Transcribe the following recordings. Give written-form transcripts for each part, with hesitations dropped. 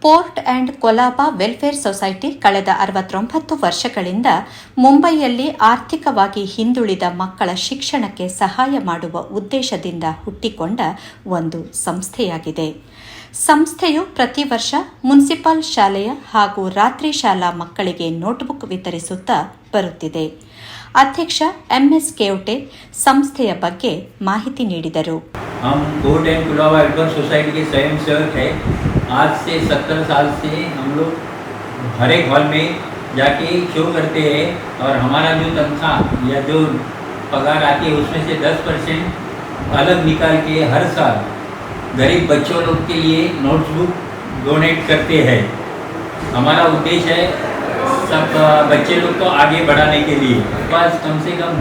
Port and Kolaba welfare society ಕಳೆದ 69 ವರ್ಷಗಳಿಂದ ಮುಂಬೈಯಲ್ಲಿ ಆರ್ಥಿಕವಾಗಿ ಹಿಂದುಳಿದ ಮಕ್ಕಳ ಶಿಕ್ಷಣಕ್ಕೆ ಸಹಾಯ ಮಾಡುವ ಉದ್ದೇಶದಿಂದ ಹುಟ್ಟಿಕೊಂಡ ಒಂದು ಸಂಸ್ಥೆಯಾಗಿದೆ. ಸಂಸ್ಥೆಯು ಪ್ರತಿ ವರ್ಷ ಮುನ್ಸಿಪಲ್ ಶಾಲೆಯ ಹಾಗೂ ರಾತ್ರಿ ಶಾಲಾ ಮಕ್ಕಳಿಗೆ ನೋಟ್ಬುಕ್ ವಿತರಿಸುತ್ತಾ ಬರುತ್ತಿದೆ. ಅಧ್ಯಕ್ಷ ಎಂಎಸ್ ಕೇವಟೆ ಸಂಸ್ಥೆಯ ಬಗ್ಗೆ ಮಾಹಿತಿ ನೀಡಿದರು. हम port and Colaba welfare society के स्वयं सेवक है। आज से 70 साल से हम लोग हर एक हॉल में जाके शो करते हैं और हमारा जो तनख्वाह या जो पगार आती है उसमें से 10% अलग निकाल के हर साल गरीब बच्चों लोग के लिए नोटबुक डोनेट करते हैं। हमारा उद्देश्य है सब बच्चे लोग को आगे बढ़ाने के लिए। पास कम से कम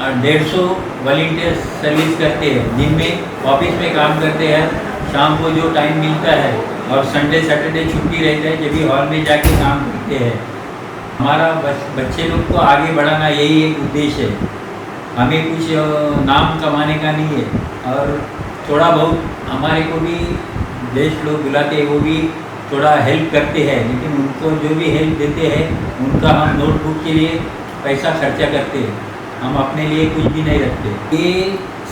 150 वॉलंटियर सर्विस करते हैं। दिन में ऑफिस में काम करते हैं, शाम को जो टाइम मिलता है और संडे सैटरडे छुट्टी रहता है जब भी हॉल में जाके काम करते हैं। हमारा बच्चे लोग को आगे बढ़ाना यही एक उद्देश्य है। हमें कुछ नाम कमाने का नहीं है और थोड़ा बहुत हमारे को भी देश लोग बुलाते हैं, वो भी थोड़ा हेल्प करते हैं, लेकिन उनको जो भी हेल्प देते हैं उनका हम नोटबुक के लिए पैसा खर्चा करते हैं। हम अपने लिए कुछ भी नहीं रखते। ये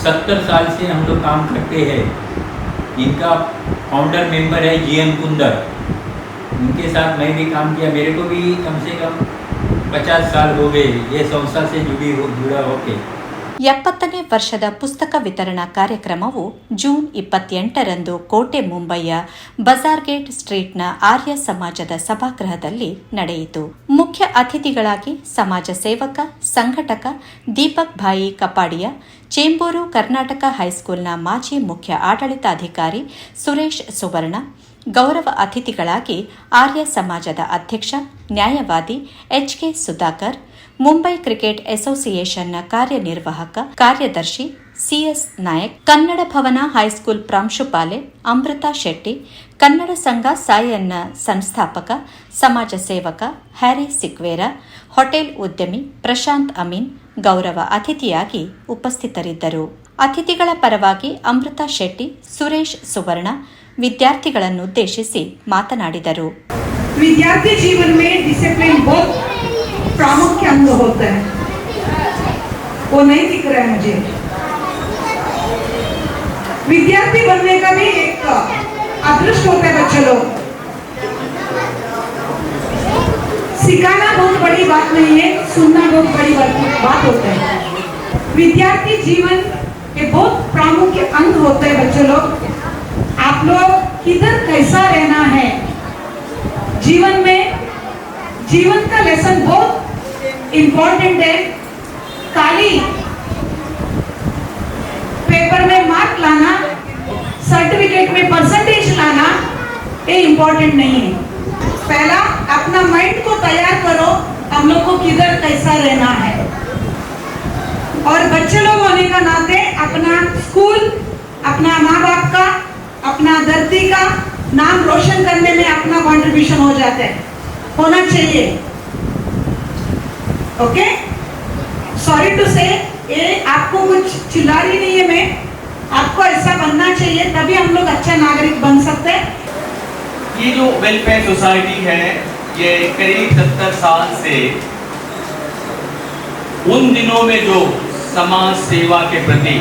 70 साल से हम लोग काम करते हैं। इनका फाउंडर मेंबर है जीएन कुंदर, उनके साथ मैं भी काम किया। मेरे को भी कम से कम 50 साल हो गए ये संस्था से जुड़ा होके। 70ನೇ ವರ್ಷದ ಪುಸ್ತಕ ವಿತರಣಾ ಕಾರ್ಯಕ್ರಮವು ಜೂನ್ 28ರಂದು ಕೋಟೆ ಮುಂಬಯಿಯ ಬಜಾರ್ ಗೇಟ್ ಸ್ಟ್ರೀಟ್ನ ಆರ್ಯ ಸಮಾಜದ ಸಭಾಗೃಹದಲ್ಲಿ ನಡೆಯಿತು. ಮುಖ್ಯ ಅತಿಥಿಗಳಾಗಿ ಸಮಾಜ ಸೇವಕ ಸಂಘಟಕ ದೀಪಕ್ ಭಾಯಿ ಕಪಾಡಿಯಾ, ಚೇಂಬೂರು ಕರ್ನಾಟಕ ಹೈಸ್ಕೂಲ್ನ ಮಾಜಿ ಮುಖ್ಯ ಆಡಳಿತಾಧಿಕಾರಿ ಸುರೇಶ್ ಸುವರ್ಣ, ಗೌರವ ಅತಿಥಿಗಳಾಗಿ ಆರ್ಯ ಸಮಾಜದ ಅಧ್ಯಕ್ಷ ನ್ಯಾಯವಾದಿ ಎಚ್ಕೆ ಸುಧಾಕರ್, ಮುಂಬೈ ಕ್ರಿಕೆಟ್ ಅಸೋಸಿಯೇಷನ್ನ ಕಾರ್ಯನಿರ್ವಾಹಕ ಕಾರ್ಯದರ್ಶಿ ಸಿಎಸ್ ನಾಯಕ್, ಕನ್ನಡ ಭವನ ಹೈಸ್ಕೂಲ್ ಪ್ರಾಂಶುಪಾಲೆ ಅಮೃತಾ ಶೆಟ್ಟಿ, ಕನ್ನಡ ಸಂಘ ಸಾಯನ್ನ ಸಂಸ್ಥಾಪಕ ಸಮಾಜ ಸೇವಕ ಹ್ಯಾರಿ ಸಿಕ್ವೇರಾ, ಹೋಟೆಲ್ ಉದ್ಯಮಿ ಪ್ರಶಾಂತ್ ಅಮೀನ್ ಗೌರವ ಅತಿಥಿಯಾಗಿ ಉಪಸ್ಥಿತರಿದ್ದರು. ಅತಿಥಿಗಳ ಪರವಾಗಿ ಅಮೃತಾ ಶೆಟ್ಟಿ, ಸುರೇಶ್ ಸುವರ್ಣ ವಿದ್ಯಾರ್ಥಿಗಳನ್ನುದ್ದೇಶಿಸಿ ಮಾತನಾಡಿದರು. विद्यार्थी जीवन में डिसिप्लिन बहुत प्रामुख्य अंग होता है, वो नहीं दिख रहा है मुझे। विद्यार्थी बनने का भी एक अदृष्ट होता है बच्चे लोग। सिखाना बहुत बड़ी बात नहीं है, सुनना बहुत बड़ी बात होता है। विद्यार्थी जीवन के बहुत प्रामुख्य अंग होते हैं बच्चे लोग। आप लोग किधर कैसा रहना है जीवन में, जीवन का लेसन बहुत इम्पोर्टेंट है। खाली पेपर में मार्क लाना, सर्टिफिकेट में परसेंटेज लाना ये इम्पोर्टेंट नहीं है। पहला अपना माइंड को तैयार करो, हम लोग को किधर कैसा रहना है। और बच्चे लोग होने का नाते अपना स्कूल, अपना माँ बाप का, अपना धरती का नाम रोशन करने में अपना कंट्रीब्यूशन हो जाता है, होना चाहिए। ओके, सॉरी टू से ये आपको कुछ चिल्ला रही नहीं है मैं, आपको ऐसा बनना चाहिए तभी हम लोग अच्छा नागरिक बन सकते हैं। ये जो वेलफेयर सोसाइटी है ये करीब 70 साल से उन दिनों में जो समाज सेवा के प्रति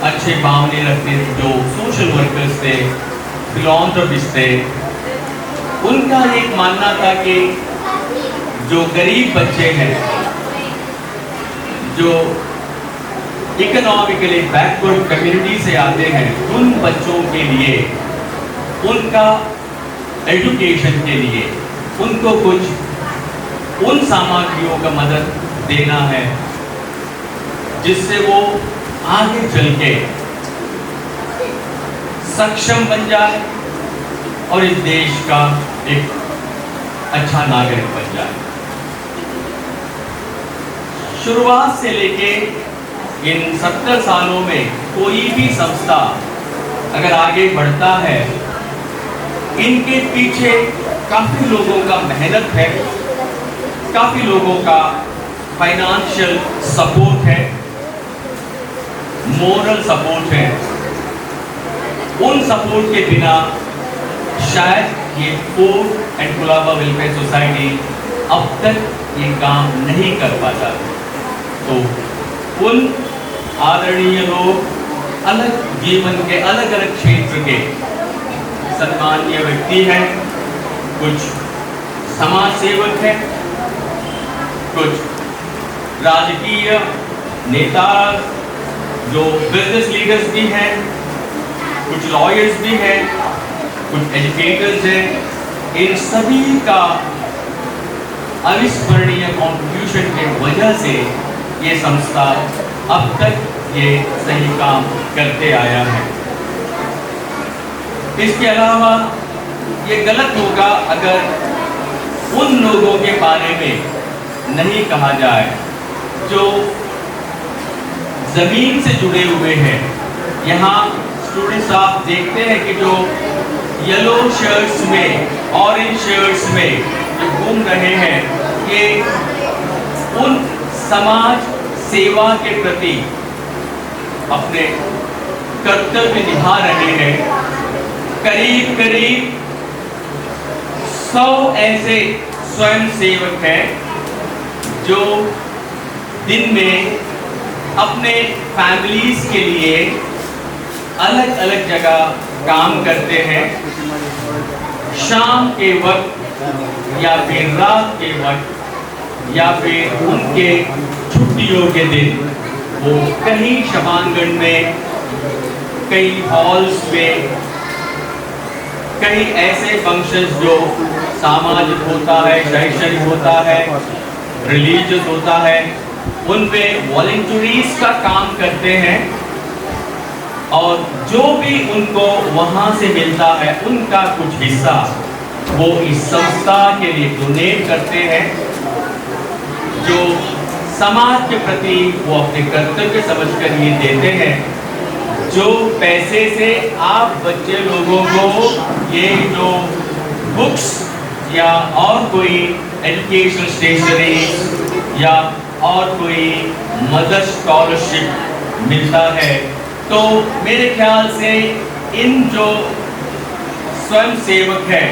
अच्छे भावने रखते थे, जो सोशल वर्कर्स थे, फिलॉन्थ्रोपिस्ट थे, उनका एक मानना था कि जो गरीब बच्चे हैं, जो इकोनॉमिकली बैकवर्ड कम्युनिटी से आते हैं, उन बच्चों के लिए उनका एजुकेशन के लिए उनको कुछ उन सामग्रियों का मदद देना है जिससे वो आगे चल के सक्षम बन जाए और इस देश का एक अच्छा नागरिक बन जाए। शुरुआत से लेके इन 70 सालों में कोई भी संस्था अगर आगे बढ़ता है, इनके पीछे काफ़ी लोगों का मेहनत है, काफ़ी लोगों का फाइनेंशियल सपोर्ट है, मोरल सपोर्ट है। उन सपोर्ट के बिना शायद ये Fort and Colaba welfare society अब तक ये काम नहीं कर पाता। तो उन आदरणीय लोग अलग जीवन के अलग अलग क्षेत्र के सम्मानीय व्यक्ति हैं, कुछ समाज सेवक हैं, कुछ राजकीय नेता जो बिजनेस लीडर्स भी हैं, कुछ लॉयर्स भी हैं, कुछ एजुकेटर्स हैं। इन सभी का अविस्मरणीय कॉन्ट्रीब्यूशन के वजह से ये संस्था अब तक ये सही काम करते आया है। इसके अलावा ये गलत होगा अगर उन लोगों के बारे में नहीं कहा जाए जो जमीन से जुड़े हुए हैं। यहाँ स्टूडेंट्स आप देखते हैं कि जो येलो शर्ट्स में, ऑरेंज शर्ट्स में जो घूम रहे हैं, ये उन समाज सेवा के प्रति अपने कर्तव्य निभा रहे हैं। करीब करीब 100 ऐसे स्वयं सेवक हैं जो दिन में अपने फैमिलीज के लिए अलग अलग जगह काम करते हैं। शाम के वक्त या फिर रात के वक्त या फिर उनके छुट्टियों के दिन वो कहीं शबानगढ़ में, कई हॉल्स में, कई ऐसे फंक्शंस जो सामाजिक होता है, शैक्षणिक होता है, रिलीजियस होता है, उनपे वॉलंटियर्स का काम करते हैं और जो भी उनको वहाँ से मिलता है उनका कुछ हिस्सा वो इस संस्था के लिए डोनेट करते हैं, जो समाज के प्रति वो अपने कर्तव्य समझकर ये देते हैं। जो पैसे से आप बच्चे लोगों को ये जो बुक्स या और कोई एजुकेशनल स्टेशनरी या और कोई मदर स्कॉलरशिप मिलता है, तो मेरे ख्याल से इन जो स्वयं सेवक हैं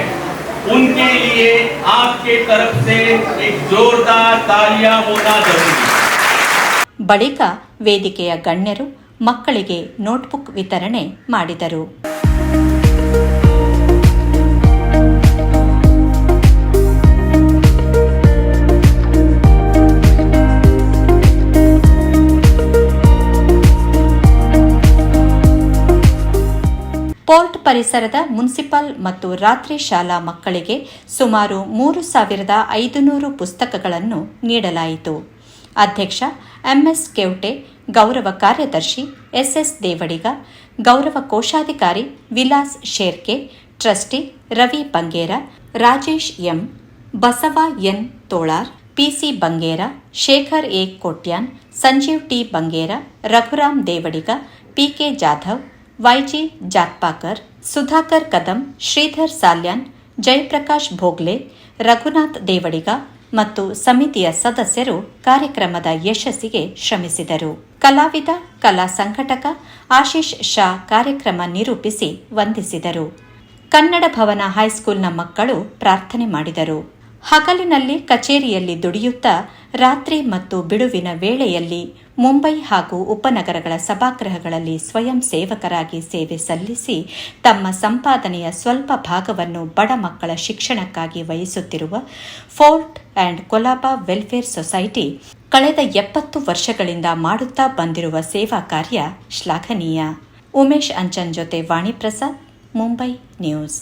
उनके लिए आपके तरफ से एक जोरदार तालियां होना जरूरी। ಬಳಿಕ ವೇದಿಕೆಯ ಗಣ್ಯರು ಮಕ್ಕಳಿಗೆ ನೋಟ್ಬುಕ್ ವಿತರಣೆ ಮಾಡಿದರು. ಪೋರ್ಟ್ ಪರಿಸರದ ಮುನ್ಸಿಪಲ್ ಮತ್ತು ರಾತ್ರಿ ಶಾಲಾ ಮಕ್ಕಳಿಗೆ ಸುಮಾರು 3,500 ಪುಸ್ತಕಗಳನ್ನು ನೀಡಲಾಯಿತು. ಅಧ್ಯಕ್ಷ ಎಂಎಸ್ ಕೆವಟೆ, ಗೌರವ ಕಾರ್ಯದರ್ಶಿ ಎಸ್ಎಸ್ ದೇವಡಿಗ, ಗೌರವ ಕೋಶಾಧಿಕಾರಿ Vilas Sherke, trustee Ravi Bangera, Rajesh M, Basava N Tolar, PC Bangera, Shekhar A Kotian, Sanjeev T Bangera, Raghuram Devadiga, PK Jadhav, YG Jatpakar, Sudhakar Kadam, Shridhar Salian, Jayaprakash Bhogle, Raghunath Devadiga ಮತ್ತು ಸಮಿತಿಯ ಸದಸ್ಯರು ಕಾರ್ಯಕ್ರಮದ ಯಶಸ್ಸಿಗೆ ಶ್ರಮಿಸಿದರು. ಕಲಾವಿದ, ಕಲಾ ಸಂಘಟಕ ಆಶೀಶ್ ಶಾ ಕಾರ್ಯಕ್ರಮ ನಿರೂಪಿಸಿ ವಂದಿಸಿದರು. ಕನ್ನಡ ಭವನ ಹೈಸ್ಕೂಲ್ನ ಮಕ್ಕಳು ಪ್ರಾರ್ಥನೆ ಮಾಡಿದರು. ಹಗಲಿನಲ್ಲಿ ಕಚೇರಿಯಲ್ಲಿ ದುಡಿಯುತ್ತಾ ರಾತ್ರಿ ಮತ್ತು ಬಿಡುವಿನ ವೇಳೆಯಲ್ಲಿ ಮುಂಬೈ ಹಾಗೂ ಉಪನಗರಗಳ ಸಭಾಗೃಹಗಳಲ್ಲಿ ಸ್ವಯಂ ಸೇವಕರಾಗಿ ಸೇವೆ ಸಲ್ಲಿಸಿ ತಮ್ಮ ಸಂಪಾದನೆಯ ಸ್ವಲ್ಪ ಭಾಗವನ್ನು ಬಡ ಮಕ್ಕಳ ಶಿಕ್ಷಣಕ್ಕಾಗಿ ವಹಿಸುತ್ತಿರುವ fort and Kolaba welfare society ಕಳೆದ 70 ವರ್ಷಗಳಿಂದ ಮಾಡುತ್ತಾ ಬಂದಿರುವ ಸೇವಾ ಕಾರ್ಯ ಶ್ಲಾಘನೀಯ. ಉಮೇಶ್ ಅಂಚನ್ ಜೊತೆ ವಾಣಿ ಪ್ರಸಾದ್, ಮುಂಬೈ ನ್ಯೂಸ್.